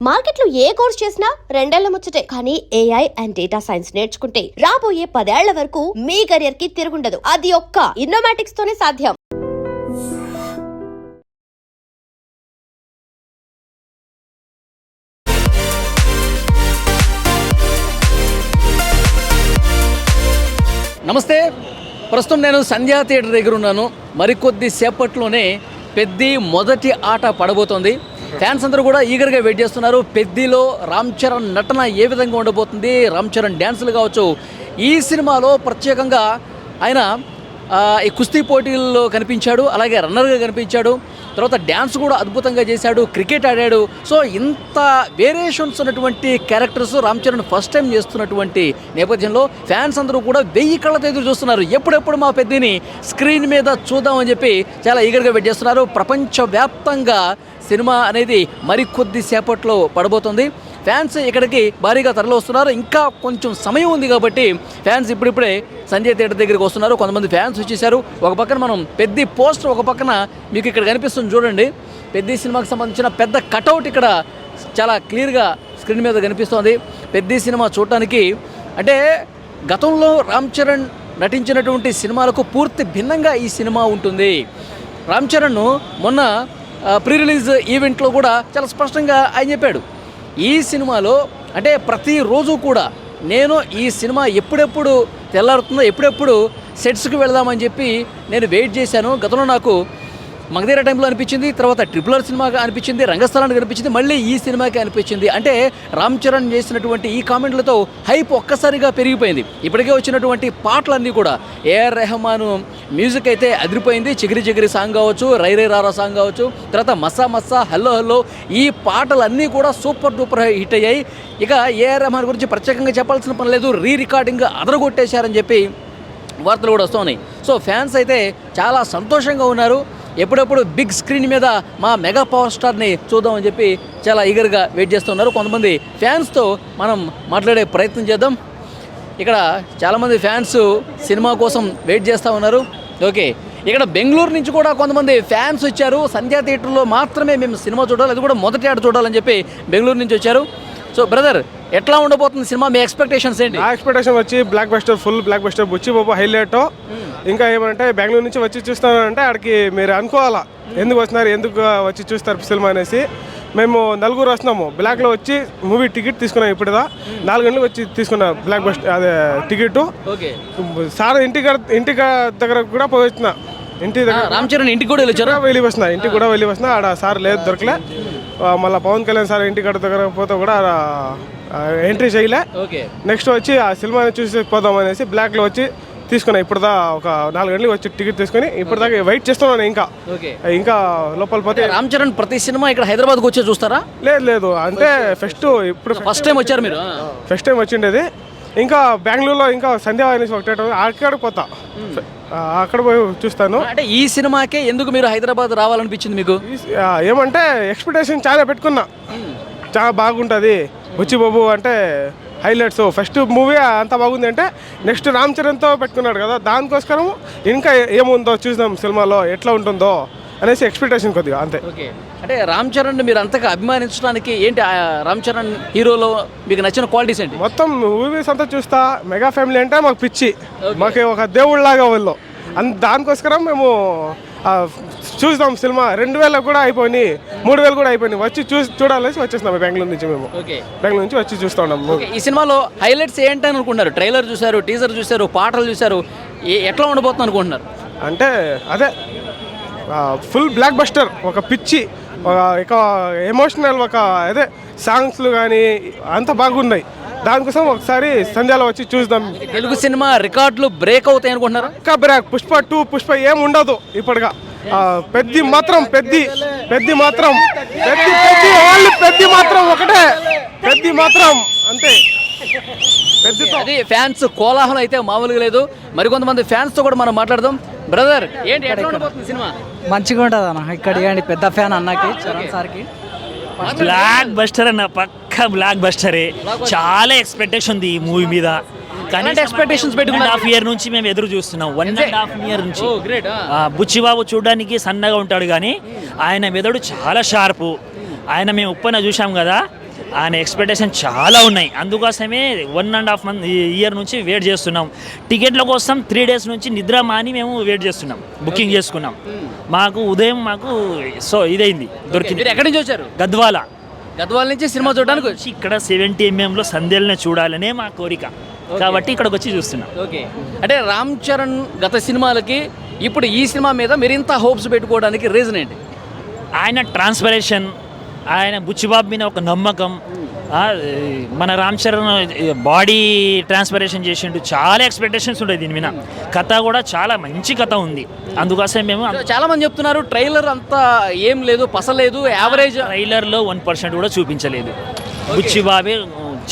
మార్కెట్లో ఏ కోర్స్ చేసినా రెండేళ్ల ముచ్చటే. కానీ ఏఐ అండ్ డేటా సైన్స్ నేర్చుకుంటే రాబోయే 10 ఏళ్ల వరకు మీ కెరియర్ కి తిరుగుండదు. అది ఒక్క ఇన్నోమాటిక్స్ తోనే సాధ్యం. నమస్తే. ప్రస్తుతం నేను సంధ్యా థియేటర్ దగ్గర ఉన్నాను. మరికొద్ది సేపట్లోనే పెద్ది మొదటి ఆట పడబోతోంది. ఫ్యాన్స్ అందరూ కూడా ఈగర్గా వెయిట్ చేస్తున్నారు. పెద్దిలో రామ్ చరణ్ నటన ఏ విధంగా ఉండబోతుంది, రామ్ చరణ్ డ్యాన్సులు కావచ్చు. ఈ సినిమాలో ప్రత్యేకంగా ఆయన ఈ కుస్తీ పోటీల్లో కనిపించాడు, అలాగే రన్నర్గా కనిపించాడు. తర్వాత డ్యాన్స్ కూడా అద్భుతంగా చేశాడు, క్రికెట్ ఆడాడు. సో ఇంత వేరియేషన్స్ ఉన్నటువంటి characters Ram Charan first time చేస్తున్నటువంటి నేపథ్యంలో ఫ్యాన్స్ అందరూ కూడా 1000 కళ్ళతో ఎదురు చూస్తున్నారు. ఎప్పుడెప్పుడు మా పెద్దిని స్క్రీన్ మీద చూద్దామని చెప్పి చాలా ఈగర్గా వెయిట్ చేస్తున్నారు. ప్రపంచవ్యాప్తంగా సినిమా అనేది మరికొద్ది సేపట్లో పడబోతుంది. ఫ్యాన్స్ ఇక్కడికి భారీగా తరలి వస్తున్నారు. ఇంకా కొంచెం సమయం ఉంది కాబట్టి ఫ్యాన్స్ ఇప్పుడిప్పుడే సంజయ్ థియేటర్ దగ్గరికి వస్తున్నారు. కొంతమంది ఫ్యాన్స్ వచ్చేసారు. ఒక పక్కన మనం పెద్ది పోస్టర్, ఒక పక్కన మీకు ఇక్కడ కనిపిస్తుంది చూడండి. పెద్ది సినిమాకి సంబంధించిన పెద్ద కటౌట్ ఇక్కడ చాలా క్లియర్గా స్క్రీన్ మీద కనిపిస్తోంది. పెద్ది సినిమా చూడటానికి అంటే గతంలో రామ్ చరణ్ నటించినటువంటి సినిమాలకు పూర్తి భిన్నంగా ఈ సినిమా ఉంటుంది. రామ్ చరణ్ మొన్న ప్రీ రిలీజ్ ఈవెంట్లో కూడా చాలా స్పష్టంగా ఆయన చెప్పాడు, ఈ సినిమాలో అంటే ప్రతిరోజు కూడా నేను ఈ సినిమా ఎప్పుడెప్పుడు తెల్లారుతుందో, ఎప్పుడెప్పుడు సెట్స్కి వెళదామని చెప్పి నేను వెయిట్ చేశాను. గతంలో నాకు మగధీర టైంలో అనిపించింది, తర్వాత RRR సినిమాగా అనిపించింది, రంగస్థలానికి అనిపించింది, మళ్ళీ ఈ సినిమాకి అనిపించింది. అంటే రామ్ చరణ్ చేసినటువంటి ఈ కామెంట్లతో హైప్ ఒక్కసారిగా పెరిగిపోయింది. ఇప్పటికే వచ్చినటువంటి పాటలన్నీ కూడా ఏఆర్ రెహమాన్ మ్యూజిక్ అయితే అదిరిపోయింది. చిగిరి చిగిరి సాంగ్ కావచ్చు, రై రై రారా సాంగ్ కావచ్చు, తర్వాత మస్సా మస్సా, హల్లో హల్లో, ఈ పాటలన్నీ కూడా సూపర్ డూపర్ హిట్ అయ్యాయి. ఇక ఏఆర్ రెహమాన్ గురించి ప్రత్యేకంగా చెప్పాల్సిన పని లేదు, రికార్డింగ్ అదరగొట్టేశారని చెప్పి వార్తలు కూడా వస్తున్నాయి. సో ఫ్యాన్స్ అయితే చాలా సంతోషంగా ఉన్నారు. ఎప్పుడెప్పుడు బిగ్ స్క్రీన్ మీద మా మెగా పవర్ స్టార్ని చూద్దామని చెప్పి చాలా ఈగర్గా వెయిట్ చేస్తున్నారు. కొంతమంది ఫ్యాన్స్తో మనం మాట్లాడే ప్రయత్నం చేద్దాం. ఇక్కడ చాలామంది ఫ్యాన్స్ సినిమా కోసం వెయిట్ చేస్తూ ఉన్నారు. ఓకే, ఇక్కడ బెంగళూరు నుంచి కూడా కొంతమంది ఫ్యాన్స్ వచ్చారు. సంధ్యా థియేటర్లో మాత్రమే మేము సినిమా చూడాలి, అది కూడా మొదటి ఆట చూడాలని చెప్పి బెంగళూరు నుంచి వచ్చారు. సో బ్రదర్, ఎట్లా ఉండబోతుంది సినిమా? మీ ఎక్స్పెక్టేషన్స్ ఏంటి? నా ఎక్స్పెక్టేషన్ వచ్చి blockbuster, full blockbuster, Buchi Babu highlight. ఇంకా ఏమంటే బెంగళూరు నుంచి వచ్చి చూస్తానంటే అక్కడికి మీరు అనుకోవాలా ఎందుకు వస్తున్నారు, ఎందుకు వచ్చి చూస్తారు సినిమా అనేసి. మేము నలుగురు వస్తున్నాము. బ్లాక్లో వచ్చి మూవీ టికెట్ తీసుకున్నాం. ఇప్పుడుదా 4 గంటలకు వచ్చి తీసుకున్నా బ్లాక్ బస్టర్ అదే టికెట్. సార్ ఇంటి దగ్గర కూడా పోయి వచ్చిన. ఇంటి దగ్గర రామ్ చరణ్ ఇంటికి కూడా వెళ్ళి వస్తున్నా. ఇంటికి కూడా వెళ్ళి వస్తున్నా. ఆడ సార్ లేదు, దొరకలే. మళ్ళీ పవన్ కళ్యాణ్ సార్ ఇంటి దగ్గర పోతే కూడా ఎంట్రీ చేయలే. నెక్స్ట్ వచ్చి ఆ సినిమాని చూసి పోదాం అనేసి బ్లాక్లో వచ్చి తీసుకున్నా. ఇప్పుడుదా ఒక 4 గంటలకు వచ్చి టికెట్ తీసుకుని ఇప్పటిదాకా వెయిట్ చేస్తున్నాను. ఇంకా లోపల పోతే రామ్ చరణ్ ప్రతి సినిమా ఇక్కడ హైదరాబాద్కి వచ్చి చూస్తారా? లేదు అంటే ఇప్పుడు ఫస్ట్ టైం వచ్చారు మీరు? ఫస్ట్ టైం వచ్చిండేది. ఇంకా బెంగళూరులో ఇంకా సంధ్యా అనేసి ఒకటే అక్కడికి పోతా, అక్కడ పోయి చూస్తాను. అంటే ఈ సినిమాకే ఎందుకు మీరు హైదరాబాద్ రావాలనిపించింది మీకు? ఏమంటే ఎక్స్పెక్టేషన్ చాలా పెట్టుకున్నా, చాలా బాగుంటుంది బుచ్చి బాబు అంటే హైలైట్స్. ఫస్ట్ మూవీ అంత బాగుంది అంటే నెక్స్ట్ రామ్ చరణ్తో పెట్టుకున్నాడు కదా, దానికోసరం ఇంకా ఏముందో చూద్దాం సినిమాలో ఎట్లా ఉంటుందో అనేసి ఎక్స్పెక్టేషన్ కొద్దిగా అంతే. అంటే రామ్ చరణ్ మీరు అంతగా అభిమానించడానికి ఏంటి? రామ్ చరణ్ హీరోలో మీకు నచ్చిన క్వాలిటీస్ ఏంటి? మొత్తం మూవీస్ అంతా చూస్తా. మెగా ఫ్యామిలీ అంటే మాకు పిచ్చి, మాకు ఒక దేవుళ్ళలాగా వాళ్ళు. దానికోసరం మేము చూద్దాం సినిమా. 2000 కూడా అయిపోయి, 3000 కూడా అయిపోయినాయి. వచ్చి చూడాలని వచ్చేస్తున్నాం బెంగళూరు నుంచి. మేము బెంగళూరు నుంచి వచ్చి చూస్తూ ఉన్నాము. ఈ సినిమాలో హైలైట్స్ ఏంటి అనుకుంటున్నారు? ట్రైలర్ చూశారు, టీజర్ చూశారు, పాటలు చూశారు, ఎట్లా ఉండబోతుంది అనుకుంటున్నారు? అంటే అదే ఫుల్ బ్లాక్ బస్టర్, ఒక పిచ్చి, ఒక ఎమోషనల్, ఒక అదే సాంగ్స్లు కానీ అంత బాగున్నాయి. దానికోసం ఒకసారి సంధ్యాలో వచ్చి చూద్దాం. తెలుగు సినిమా రికార్డులు బ్రేక్ అవుతాయి అనుకుంటున్నారు? ఇంకా బ్రేక్. పుష్ప 2, పుష్ప ఏం ఉండదు ఇప్పటిగా. పెద్ది మాత్రం పెద్ది ఒకటే, పెద్ది మాత్రం అంతే. అది ఫ్యాన్స్ కోలాహలం అయితే మామూలుగా లేదు. మరికొంతమంది ఫ్యాన్స్తో కూడా మనం మాట్లాడదాం. బ్రదర్, ఏంటి ఎట్లా ఉండబోతుంది సినిమా? మంచిగా ఉంటుంది అన్న. ఇక్కడ పెద్ద ఫ్యాన్ అన్నకి, చరణ్ సార్కి. బ్లాక్ బస్టర్ అన్న, పక్క బ్లాక్ బస్టరే. చాలా ఎక్స్పెక్టేషన్ ఉంది ఈ మూవీ మీద. కానీ ఎక్స్పెక్టేషన్స్ పెట్టుకున్నారు. 1.5 year నుంచి మేము ఎదురు చూస్తున్నాం. 1.5 year నుంచి. బుచ్చిబాబు చూడడానికి సన్నగా ఉంటాడు కానీ ఆయన మెదడు చాలా షార్పు. ఆయన మేము ఉప్పన చూసాం కదా, ఆయన ఎక్స్పెక్టేషన్ చాలా ఉన్నాయి. అందుకోసమే 1.5 month ఇయర్ నుంచి వెయిట్ చేస్తున్నాం. టికెట్ల కోసం 3 days నుంచి నిద్ర మాని మేము వెయిట్ చేస్తున్నాం, బుకింగ్ చేసుకున్నాం. మాకు ఉదయం సో ఇదైంది, దొరికింది. మీరు ఎక్కడి నుంచి వచ్చారు? గద్వాల నుంచి సినిమా చూడడానికి వచ్చి ఇక్కడ 70 mm సంధ్యలనే చూడాలనే మా కోరిక, కాబట్టి ఇక్కడికి వచ్చి చూస్తున్నాం. ఓకే, అంటే రామ్ చరణ్ గత సినిమాలకి ఇప్పుడు ఈ సినిమా మీద మీరు ఇంత హోప్స్ పెట్టుకోవడానికి రీజన్ ఏంటి? ఆయన ట్రాన్స్పరేషన్, ఆయన బుచ్చిబాబు మీద ఒక నమ్మకం. మన రామ్ చరణ్ బాడీ ట్రాన్స్పరేషన్ చేసిండు, చాలా ఎక్స్పెక్టేషన్స్ ఉంటాయి దీని మీద. కథ కూడా చాలా మంచి కథ ఉంది. అందుకోసం మేము చాలా మంది చెప్తున్నారు ట్రైలర్ అంతా ఏం లేదు, పసలేదు, యావరేజ్. ట్రైలర్లో 1% కూడా చూపించలేదు. బుచ్చిబాబే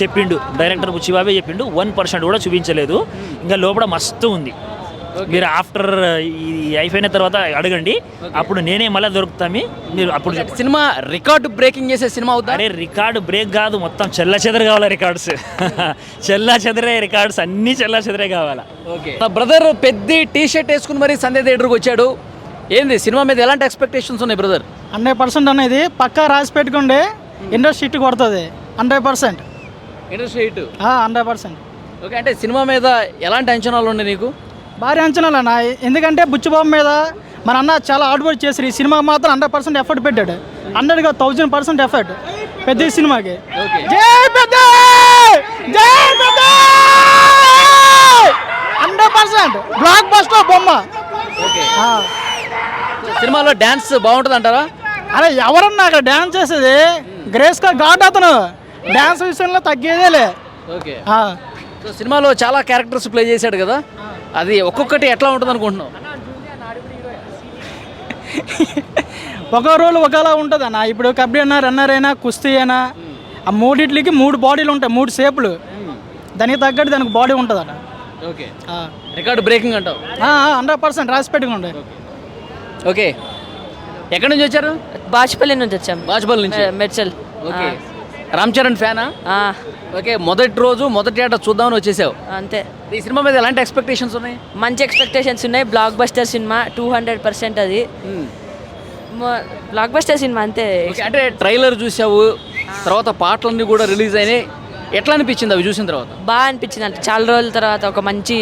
చెప్పిండు, డైరెక్టర్ బుచ్చిబాబే చెప్పిండు, 1% కూడా చూపించలేదు. ఇంకా లోపల మస్తు ఉంది. మీరు ఆఫ్టర్ ఇది అయిపోయిన తర్వాత అడగండి, అప్పుడు నేనే మళ్ళీ దొరుకుతామి. మీరు అప్పుడు సినిమా రికార్డు బ్రేకింగ్ చేసే సినిమా అవుతా? అరే రికార్డు బ్రేక్ కాదు, మొత్తం చెల్ల చెదరు కావాలి రికార్డ్స్. చెల్లా చెదరే రికార్డ్స్, అన్నీ చెల్లా చెదరే కావాలా. ఓకే, నా బ్రదర్ పెద్ద టీ షర్ట్ వేసుకుని మరి సంధ్య థియేటర్కి వచ్చాడు. ఏంది సినిమా మీద ఎలాంటి ఎక్స్పెక్టేషన్స్ ఉన్నాయి బ్రదర్? 100% అనేది పక్కా రాసి పెట్టుకుంటే ఇండస్ట్రీ హిట్ కొడుతుంది. 100% ఇండస్ట్రీ హిట్. 100%. ఓకే, అంటే సినిమా మీద ఎలాంటి అంచనాలు ఉన్నాయి నీకు? భారీ అంచనాలు అన్న, ఎందుకంటే బుచ్చిబాబు మీద మన అన్న చాలా హార్డ్ వర్క్ చేసి ఈ సినిమా మాత్రం 100% ఎఫర్ట్ పెట్టాడు. 100% ఎఫర్ట్ పెద్ద సినిమాకి. జై పెద్ద, జై పెద్ద, 100% బ్లాక్ బస్టర్ బొమ్మ. సినిమాలో డ్యాన్స్ బాగుంటుంది అంటారా? అరే ఎవరన్నా అక్కడ డ్యాన్స్ చేసేది గ్రేస్గా ఘాట్, అతను డ్యాన్స్ విషయంలో తగ్గేదేలే. ఓకే, సో సినిమాలో చాలా క్యారెక్టర్స్ ప్లే చేశాడు కదా, అది ఒక్కొక్కటి ఎట్లా ఉంటుంది అనుకుంటున్నావు? ఒక రోల్ ఒకలా ఉంటుంది అన్న. ఇప్పుడు కబడ్డీ అయినా, రన్నర్ అయినా, కుస్తీ అయినా, ఆ మూడిట్లకి 3 బాడీలు ఉంటాయి, 3 షేపులు. దానికి తగ్గట్టు దానికి బాడీ ఉంటుంది అన్న. ఓకే, రికార్డు బ్రేకింగ్ అంటావు? 100% రాసి పెట్టుకోండి. ఓకే, ఎక్కడి నుంచి వచ్చారు? బాచుపల్లి నుంచి వచ్చాం. బాచుపల్లి నుంచి, మెడ్చల్. ఓకే, రామ్ చరణ్ ఫ్యానా? ఓకే, మొదటి రోజు మొదటి ఆట చూద్దామని వచ్చేసావు అంతే. ఈ సినిమా మీద ఎలాంటి ఎక్స్పెక్టేషన్స్ ఉన్నాయి? మంచి ఎక్స్పెక్టేషన్స్ ఉన్నాయి. Block buster cinema 200%. అది బ్లాక్ బస్టర్ సినిమా అంతే. అంటే ట్రైలర్ చూసావు, తర్వాత పాటలన్నీ కూడా రిలీజ్ అయినాయి, ఎట్లా అనిపించింది అవి చూసిన తర్వాత? బాగా అనిపించింది. అంటే చాలా రోజుల తర్వాత ఒక మంచి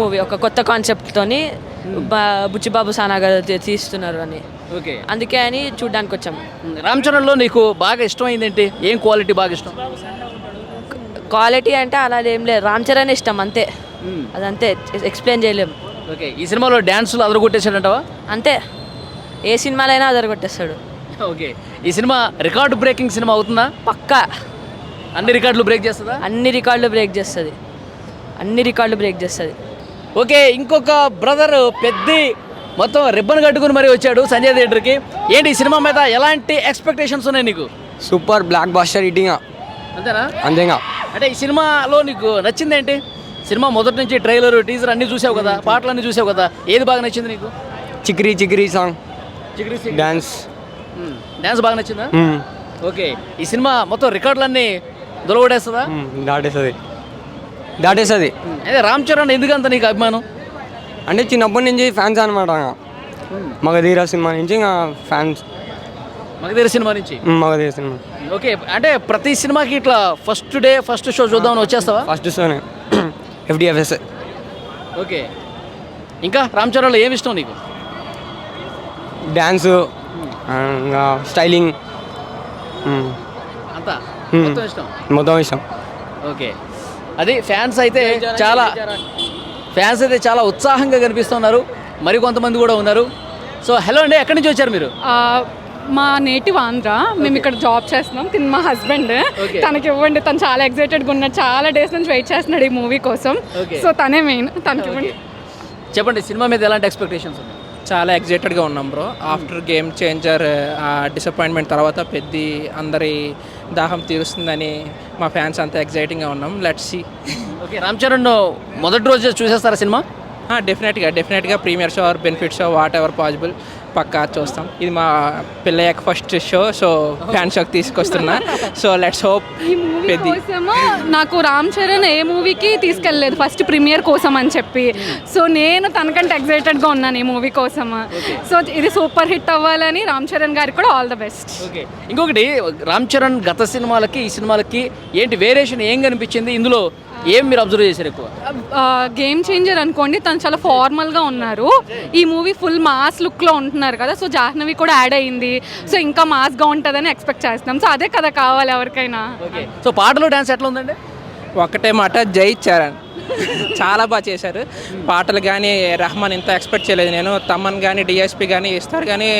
మూవీ, ఒక కొత్త కాన్సెప్ట్తోని బుచ్చిబాబు సానా గారు తీస్తున్నారు అని. ఓకే, అందుకే అని చూడడానికి వచ్చాం. రామ్ చరణ్లో నీకు బాగా ఇష్టమైంది ఏంటి? ఏం క్వాలిటీ బాగా ఇష్టం? క్వాలిటీ అంటే అలా ఏం లేదు, రామ్ చరణ్ ఇష్టం అంతే. అదంతే, ఎక్స్ప్లెయిన్ చేయలేము. ఓకే, ఈ సినిమాలో డ్యాన్సులు అదరగొట్టేసాడంటావా? అంతే, ఏ సినిమాలైనా అదరగొట్టేస్తాడు. ఓకే, ఈ సినిమా రికార్డు బ్రేకింగ్ సినిమా అవుతుందా? పక్కా అన్ని రికార్డులు బ్రేక్ చేస్తుందా? అన్ని రికార్డులు బ్రేక్ చేస్తుంది. ఓకే, ఇంకొక బ్రదర్ పెద్ద మొత్తం రిబ్బన్ కట్టుకుని మరీ వచ్చాడు సంజయ్ థియేటర్కి. ఏంటి ఈ సినిమా మీద ఎలాంటి ఎక్స్పెక్టేషన్స్ ఉన్నాయి నీకు? సూపర్ బ్లాక్ బస్టర్ హిట్టింగ్ అంతేనా? అంతేగా. అంటే ఈ సినిమాలో నీకు నచ్చింది ఏంటి? సినిమా మొదటి నుంచి ట్రైలర్, టీజర్ అన్నీ చూసావు కదా, పాటలు అన్నీ చూసావు కదా, ఏది బాగా నచ్చింది నీకు? చిక్రీ చిక్రీ సాంగ్, డ్యాన్స్ బాగా నచ్చిందా? ఓకే, ఈ సినిమా మొత్తం రికార్డులన్నీ దొరకడేస్తుందా? దాటేస్తుంది. అదే రామ్ చరణ్ ఎందుకంత నీకు అభిమానం? అంటే చిన్నప్పటి నుంచి ఫ్యాన్స్ అనమాట. మగధీర సినిమా నుంచి ఇంకా ఫ్యాన్స్. మగధీర సినిమా నుంచి? మగధీర సినిమా. ఓకే, అంటే ప్రతి సినిమాకి ఇట్లా ఫస్ట్ షో చూద్దామని వచ్చేస్తావా? ఫస్ట్ షోనే FDFS. ఓకే, ఇంకా రామ్ చరణ్లో ఏమి ఇష్టం నీకు? డ్యాన్సు, స్టైలింగ్ అంతా ఇష్టం? మొత్తం ఇష్టం. ఓకే, అది ఫ్యాన్స్ అయితే చాలా ఉత్సాహంగా కనిపిస్తున్నారు, మరి కొంతమంది కూడా ఉన్నారు. సో హలో అండి, ఎక్కడి నుంచి వచ్చారు మీరు? మా నేటివ్ ఆంధ్ర, మేము ఇక్కడ జాబ్ చేస్తున్నాం. తిని మా హస్బెండ్, తనకి ఇవ్వండి, తను చాలా ఎక్సైటెడ్గా ఉన్నాడు, చాలా డేస్ నుంచి వెయిట్ చేస్తున్నాడు ఈ మూవీ కోసం. సో తనే మెయిన్, తనకి ఇవ్వండి. చెప్పండి, సినిమా మీద ఎలాంటి ఎక్స్పెక్టేషన్స్ ఉన్నాయి? చాలా ఎగ్జైటెడ్గా ఉన్నాం bro. After game changer disappointment తర్వాత పెద్ద అందరి దాహం తీరుస్తుందని మా ఫ్యాన్స్ అంతా ఎగ్జైటింగ్గా ఉన్నాం. Let's see. Okay, Ram Charan మొదటి రోజు చూసేస్తారా సినిమా? డెఫినెట్గా premiere show or benefit show whatever possible పక్కా చూస్తాం. ఇది మా పిల్లయ్యక ఫస్ట్ షో, సో ఫ్యాన్ షోకి తీసుకొస్తున్నా. So let's hope. ఈ మూవీ కోసము నాకు రామ్ చరణ్ ఏ మూవీకి తీసుకెళ్ళలేదు ఫస్ట్ ప్రీమియర్ కోసం అని చెప్పి. సో నేను తనకంటే ఎక్సైటెడ్గా ఉన్నాను ఈ మూవీ కోసం. సో ఇది సూపర్ హిట్ అవ్వాలని రామ్ చరణ్ గారికి కూడా ఆల్ ద బెస్ట్. ఓకే, ఇంకొకటి రామ్ చరణ్ గత సినిమాలకి ఈ సినిమాలకి ఏంటి వేరియేషన్ ఏం కనిపించింది? ఇందులో ఏం మీరు అబ్జర్వ్ చేశారు ఎక్కువ? గేమ్ చేంజర్ అనుకోండి, తను చాలా ఫార్మల్గా ఉన్నారు. ఈ మూవీ ఫుల్ మాస్ లుక్లో ఉంటున్నారు కదా, సో జాహ్నవి కూడా యాడ్ అయ్యింది. సో ఇంకా మాస్గా ఉంటుందని ఎక్స్పెక్ట్ చేస్తున్నాం. సో అదే కదా కావాలి ఎవరికైనా. ఓకే, సో పాటలో డాన్స్ ఎట్లా ఉందండి? ఒకటే మాట, జై చరణ్. చాలా బాగా చేశారు పాటలు కానీ. రెహమాన్ ఇంత ఎక్స్పెక్ట్ చేయలేదు నేను. తమన్ కానీ డిఎస్పి కానీ ఇస్తారు కానీ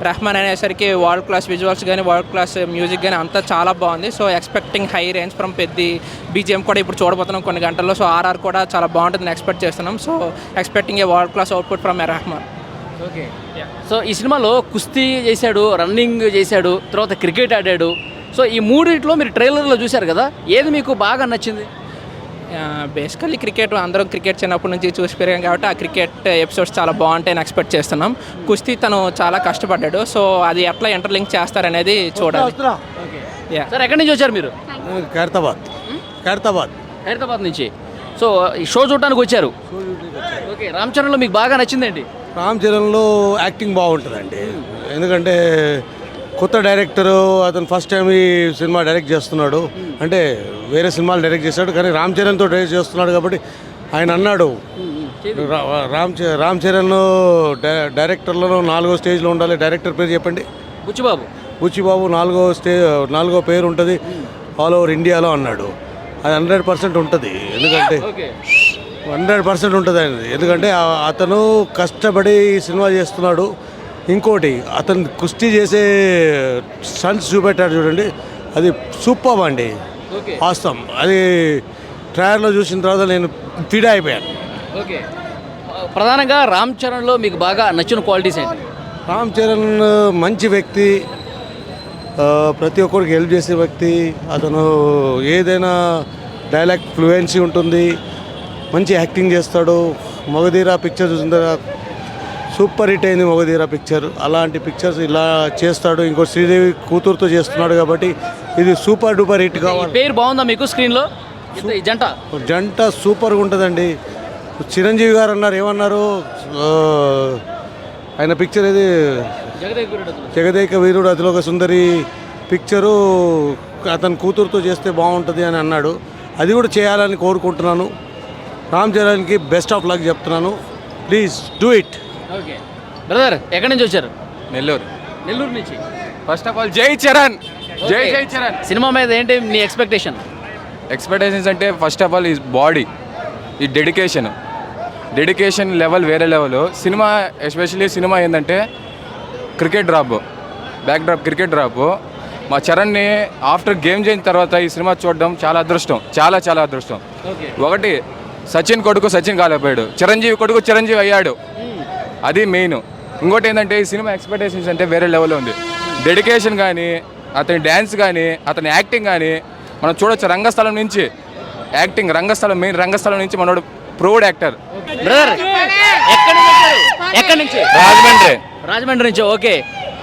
రెహమాన్ అనేసరికి వరల్డ్ క్లాస్ విజువల్స్ కానీ వరల్డ్ క్లాస్ మ్యూజిక్ కానీ అంతా చాలా బాగుంది. So expecting high range from Peddi. BGM కూడా ఇప్పుడు చూడబోతున్నాం కొన్ని గంటల్లో. సో ఆర్ఆర్ కూడా చాలా బాగుంటుందని ఎక్స్పెక్ట్ చేస్తున్నాం. So expecting a world class output from Rahman. Okay, so ఈ సినిమాలో కుస్తీ చేశాడు, రన్నింగ్ చేశాడు, తర్వాత క్రికెట్ ఆడాడు. సో ఈ మూడింటిలో మీరు ట్రైలర్లో చూశారు కదా, ఏది మీకు బాగా నచ్చింది? బేసికల్లీ క్రికెట్, అందరం క్రికెట్ చిన్నప్పటి నుంచి చూసి పెరిగాం కాబట్టి ఆ క్రికెట్ ఎపిసోడ్స్ చాలా బాగుంటాయని ఎక్స్పెక్ట్ చేస్తున్నాం. కుస్తీ తను చాలా కష్టపడ్డాడు. సో అది ఎట్లా ఇంటర్లింక్ చేస్తారనేది చూడాలి. సార్ ఎక్కడి నుంచి వచ్చారు మీరు? ఖైరతాబాద్ నుంచి. సో ఈ షో చూడడానికి వచ్చారు. ఓకే, రామ్ చరణ్లో మీకు బాగా నచ్చిందండి? రామ్ చరణ్లో యాక్టింగ్ బాగుంటుందండి. ఎందుకంటే కొత్త డైరెక్టరు, అతను ఫస్ట్ టైం ఈ సినిమా డైరెక్ట్ చేస్తున్నాడు. అంటే వేరే సినిమాలు డైరెక్ట్ చేశాడు కానీ రామ్ చరణ్తో డైరెక్ట్ చేస్తున్నాడు కాబట్టి ఆయన అన్నాడు రామ్ చరణ్ డైరెక్టర్లలో 4వ స్టేజ్లో ఉండాలి. డైరెక్టర్ పేరు చెప్పండి. బుచ్చిబాబు 4వ పేరు ఉంటుంది ఆల్ ఓవర్ ఇండియాలో అన్నాడు. అది 100% ఉంటుంది. ఎందుకంటే 100% ఉంటుంది అనేది. ఎందుకంటే అతను కష్టపడి ఈ సినిమా చేస్తున్నాడు. ఇంకోటి, అతను కుస్తీ చేసే స్టంట్స్ చూపెట్టాడు చూడండి, అది సూపర్ అండి. వాస్తవం, అది ట్రయల్లో చూసిన తర్వాత నేను ఫిదా అయిపోయాను. ఓకే, ప్రధానంగా రామ్ చరణ్లో మీకు బాగా నచ్చిన క్వాలిటీస్ ఏంటి? రామ్ చరణ్ మంచి వ్యక్తి, ప్రతి ఒక్కరికి హెల్ప్ చేసే వ్యక్తి. అతను ఏదైనా డైలాగ్ ఫ్లూయెన్సీ ఉంటుంది, మంచి యాక్టింగ్ చేస్తాడు. మగధీర పిక్చర్ చూసిన సూపర్ హిట్ అయింది మగధీర పిక్చర్. అలాంటి పిక్చర్స్ ఇలా చేస్తాడు. ఇంకో శ్రీదేవి కూతురుతో చేస్తున్నాడు కాబట్టి ఇది సూపర్ డూపర్ హిట్ కావాలి. పేరు బాగుందా మీకు స్క్రీన్లో? జంట సూపర్గా ఉంటుందండి. చిరంజీవి గారు అన్నారు, ఏమన్నారు, ఆయన పిక్చర్ ఇది జగదేక వీరుడు అతిలోక సుందరి పిక్చరు అతని కూతురుతో చేస్తే బాగుంటుంది అని అన్నాడు. అది కూడా చేయాలని కోరుకుంటున్నాను. రామ్ చరణ్కి బెస్ట్ ఆఫ్ లక్ చెప్తున్నాను. Please do it. Okay brother, ఎక్కడి నుంచి వచ్చారు? నెల్లూరు నుంచి. ఫస్ట్ ఆఫ్ ఆల్ జై చరణ్. జై చరణ్. సినిమా మీద ఏంటి మీ ఎక్స్పెక్టేషన్స్ అంటే ఫస్ట్ ఆఫ్ ఆల్ ఈ బాడీ, ఈ డెడికేషన్ లెవెల్ వేరే లెవెల్. సినిమా ఎస్పెషల్లీ సినిమా ఏంటంటే క్రికెట్ డ్రాప్. మా చరణ్ని ఆఫ్టర్ గేమ్ చేసిన తర్వాత ఈ సినిమా చూడడం చాలా అదృష్టం, చాలా చాలా అదృష్టం. ఒకటి, సచిన్ కొడుకు సచిన్ కాలేకపోయాడు, చిరంజీవి కొడుకు చిరంజీవి అయ్యాడు, అది మెయిన్. ఇంకోటి ఏంటంటే ఈ సినిమా ఎక్స్పెక్టేషన్స్ అంటే వేరే లెవెల్లో ఉంది. డెడికేషన్ కానీ, అతని డ్యాన్స్ కానీ, అతని యాక్టింగ్ కానీ మనం చూడొచ్చు. మెయిన్ రంగస్థలం నుంచి మనోడు ప్రూవ్డ్ యాక్టర్. బ్రదర్ ఎక్కడి నుంచి? రాజమండ్రి నుంచి. ఓకే,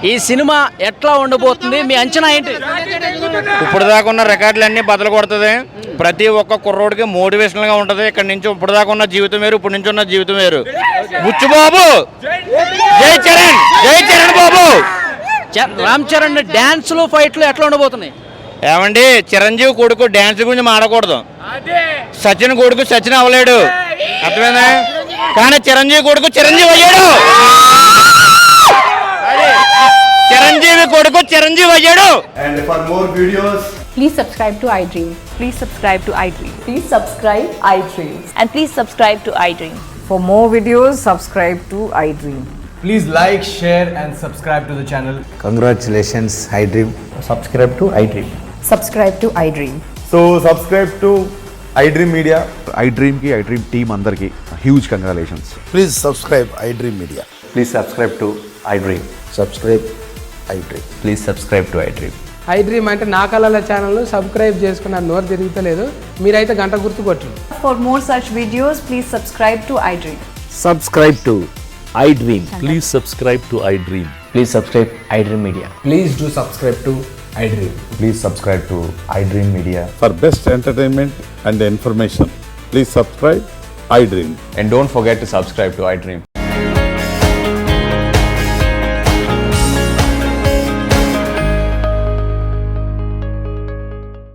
ఈ సినిమా ఎట్లా ఉండబోతుంది, మీ అంచనా ఏంటి? ఇప్పుడు దాకా ఉన్న రికార్డులన్నీ బదులు కొడుతుంది. ప్రతి ఒక్క కుర్రోడికి మోటివేషనల్గా ఉంటుంది. ఇక్కడ నుంచి ఇప్పుడు దాకా ఉన్న జీవితం వేరు, ఇప్పుడు నుంచి ఉన్న జీవితం వేరు. బుచ్చిబాబు, జై చరణ్ బాబు. రామ్ చరణ్ డ్యాన్స్లు ఫైట్లు ఎట్లా ఉండబోతున్నాయి? ఏమండి, చిరంజీవి కొడుకు డ్యాన్స్ గురించి మాడకూడదు. సచిన్ కొడుకు సచిన్ అవ్వలేడు, అర్థమైందా? కానీ చిరంజీవి కొడుకు చిరంజీవి అయ్యాడు. చిరంజీవి కొడుకు చిరంజీవి అయ్యాడు. And for more videos, please subscribe to iDream. Please subscribe to iDream. Please subscribe iDream. And please subscribe to iDream. For more videos, subscribe to iDream. please like, share and subscribe to the channel. Congratulations, iDream. Subscribe to iDream. Subscribe to iDream. So subscribe to iDream Media. iDream ki iDream team andarki huge congratulations. Please subscribe iDream Media. Please subscribe to iDream. Subscribe iDream. Please subscribe to iDream. iDream అంటే నా కళల channel subscribe చేసుకున్న నోరు తిరుగుతలేదు, మీరైతే గంట గుర్తు కొట్టండి. For more such videos, please subscribe to iDream. Subscribe to iDream. Please subscribe to iDream. Please subscribe iDream Media. Please do subscribe to iDream. Please subscribe to iDream Media. For best entertainment and information, please subscribe iDream. And don't forget to subscribe to iDream.